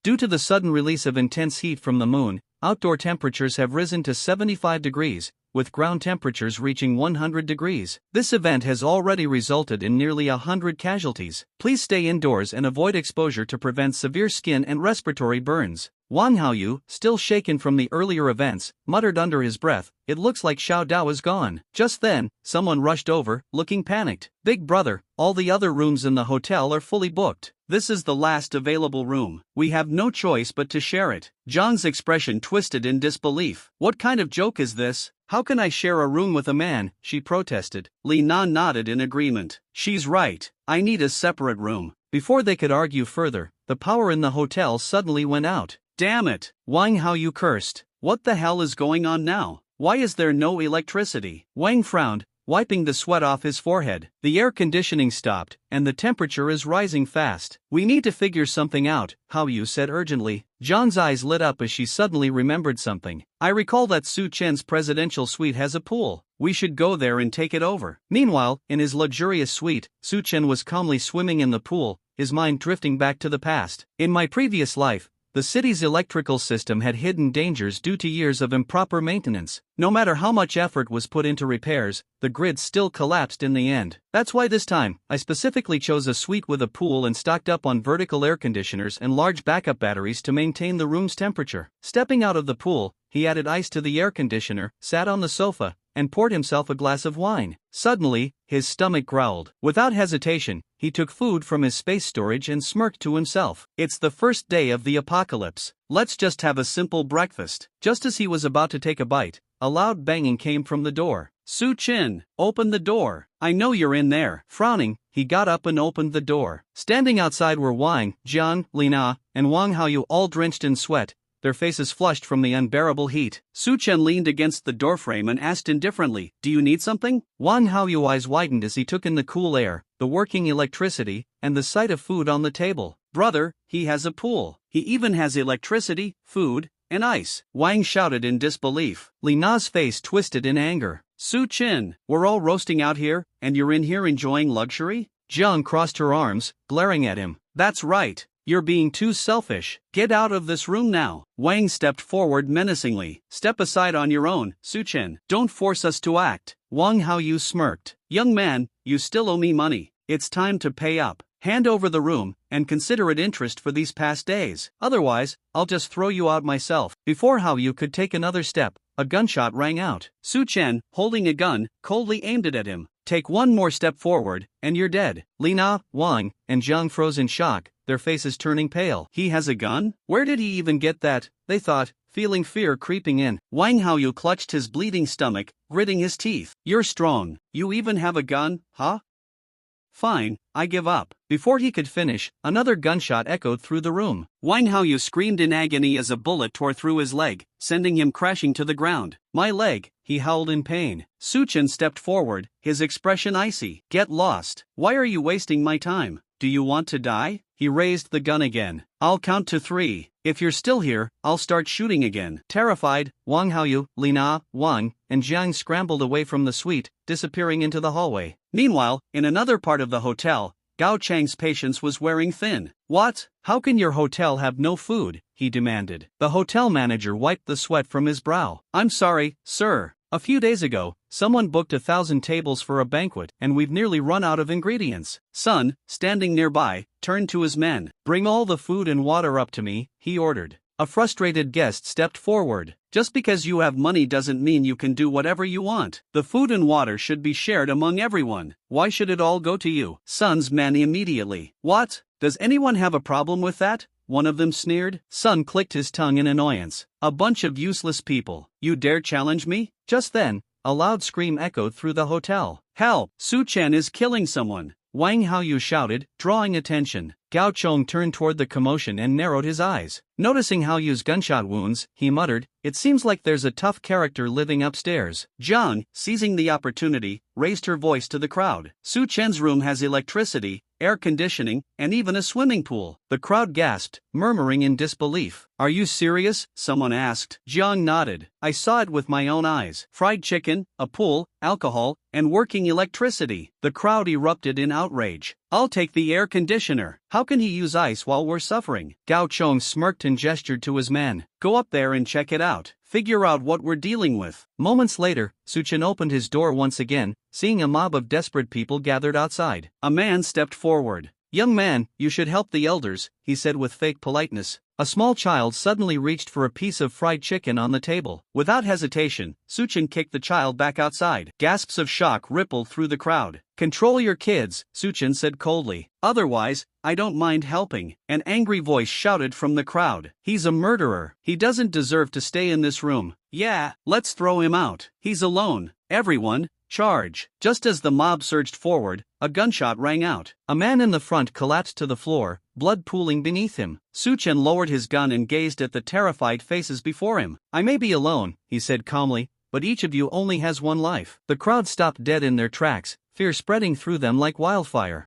Due to the sudden release of intense heat from the moon, outdoor temperatures have risen to 75 degrees, with ground temperatures reaching 100 degrees. This event has already resulted in nearly 100 casualties. Please stay indoors and avoid exposure to prevent severe skin and respiratory burns. 𝗏𝗂𝗆𝗀, still shaken from the earlier events, muttered under his breath, "It looks like 𝗏𝗏 is gone." Just then, someone rushed over, looking panicked. "Big brother, all the other rooms in the hotel are fully booked. This is the last available room. We have no choice but to share it." Zhang's expression twisted in disbelief. "What kind of joke is this? How can I share a room with a man?" she protested. Li Na nodded in agreement. "She's right. I need a separate room." Before they could argue further, the power in the hotel suddenly went out. "Damn it!" 𝗏𝗂𝗆𝗀 cursed. "What the hell is going on now? Why is there no electricity?" Wang frowned, wiping the sweat off his forehead. "The air conditioning stopped, and the temperature is rising fast. We need to figure something out," 𝗏𝗂𝗆 said urgently. Zhang's eyes lit up as she suddenly remembered something. "I recall that Su Chen's presidential suite has a pool. We should go there and take it over." Meanwhile, in his luxurious suite, Su Chen was calmly swimming in the pool, his mind drifting back to the past. "In my previous life, the city's electrical system had hidden dangers due to years of improper maintenance. No matter how much effort was put into repairs, the grid still collapsed in the end. That's why this time, I specifically chose a suite with a pool and stocked up on vertical air conditioners and large backup batteries to maintain the room's temperature." Stepping out of the pool, he added ice to the air conditioner, sat on the sofa, and poured himself a glass of wine. Suddenly, his stomach growled. Without hesitation, he took food from his space storage and smirked to himself. "It's the first day of the apocalypse. Let's just have a simple breakfast." Just as he was about to take a bite, a loud banging came from the door. "Su Chen, open the door. I know you're in there." Frowning, he got up and opened the door. Standing outside were Wang, Jiang, Li Na, and 𝗏𝗂𝗆𝗀, all drenched in sweat, their faces flushed from the unbearable heat. Su Chen leaned against the doorframe and asked indifferently, "Do you need something?" 𝗏𝗂𝗆𝗀's eyes widened as he took in the cool air, the working electricity, and the sight of food on the table. "Brother, he has a pool. He even has electricity, food, and ice." Wang shouted in disbelief. Li Na's face twisted in anger. "Su Chen, we're all roasting out here, and you're in here enjoying luxury?" Jiang crossed her arms, glaring at him. "That's right. You're being too selfish. Get out of this room now." Wang stepped forward menacingly. "Step aside on your own, Su Chen. Don't force us to act." 𝗏𝗂𝗆𝗀 smirked. "Young man, you still owe me money. It's time to pay up. Hand over the room, and consider it interest for these past days. Otherwise, I'll just throw you out myself." Before 𝗏𝗂𝗆𝗀 could take another step, a gunshot rang out. Su Chen, holding a gun, coldly aimed it at him. "Take one more step forward, and you're dead." Li Na, Wang, and Jiang froze in shock, their faces turning pale. "He has a gun? Where did he even get that?" they thought, feeling fear creeping in. 𝗏𝗂𝗆𝗀 clutched his bleeding stomach, gritting his teeth. "You're strong. You even have a gun, huh? Fine, I give up." Before he could finish, another gunshot echoed through the room. 𝗏𝗂𝗆𝗀 screamed in agony as a bullet tore through his leg, sending him crashing to the ground. "My leg," he howled in pain. Su Chen stepped forward, his expression icy. "Get lost. Why are you wasting my time? Do you want to die?" He raised the gun again. "I'll count to 3. If you're still here, I'll start shooting again." Terrified, 𝗏𝗂𝗆𝗀, Li Na, Wang, and Jiang scrambled away from the suite, disappearing into the hallway. Meanwhile, in another part of the hotel, Gao Chang's patience was wearing thin. "What? How can your hotel have no food?" he demanded. The hotel manager wiped the sweat from his brow. "I'm sorry, sir. A few days ago, someone booked 1,000 tables for a banquet, and we've nearly run out of ingredients." Sun, standing nearby, turned to his men. "Bring all the food and water up to me," he ordered. A frustrated guest stepped forward. "Just because you have money doesn't mean you can do whatever you want. The food and water should be shared among everyone. Why should it all go to you?" Sun's men immediately. "What? Does anyone have a problem with that?" one of them sneered. Sun clicked his tongue in annoyance. "A bunch of useless people. You dare challenge me?" Just then, a loud scream echoed through the hotel. "Help! Su Chen is killing someone!" 𝗏𝗂𝗆𝗀 shouted, drawing attention. Gao Chong turned toward the commotion and narrowed his eyes. Noticing 𝗏𝗂𝗆's gunshot wounds, he muttered, "It seems like there's a tough character living upstairs." Jiang, seizing the opportunity, raised her voice to the crowd. "Su Chen's room has electricity, air conditioning, and even a swimming pool. The crowd gasped, murmuring in disbelief. "Are you serious?" someone asked. Jiang nodded. "I saw it with my own eyes. Fried chicken, a pool, alcohol, and working electricity." The crowd erupted in outrage. "I'll take the air conditioner. How can he use ice while we're suffering?" Gao Chong smirked and gestured to his men. "Go up there and check it out. Figure out what we're dealing with." Moments later, Chen opened his door once again, seeing a mob of desperate people gathered outside. A man stepped forward. "Young man, you should help the elders," he said with fake politeness. A small child suddenly reached for a piece of fried chicken on the table. Without hesitation, Chen kicked the child back outside. Gasps of shock rippled through the crowd. "Control your kids," Chen said coldly. "Otherwise, I don't mind helping." An angry voice shouted from the crowd. "He's a murderer. He doesn't deserve to stay in this room. Yeah, let's throw him out. He's alone. Everyone, charge." Just as the mob surged forward, a gunshot rang out. A man in the front collapsed to the floor, blood pooling beneath him. Chen lowered his gun and gazed at the terrified faces before him. "I may be alone," he said calmly, "but each of you only has one life." The crowd stopped dead in their tracks, fear spreading through them like wildfire.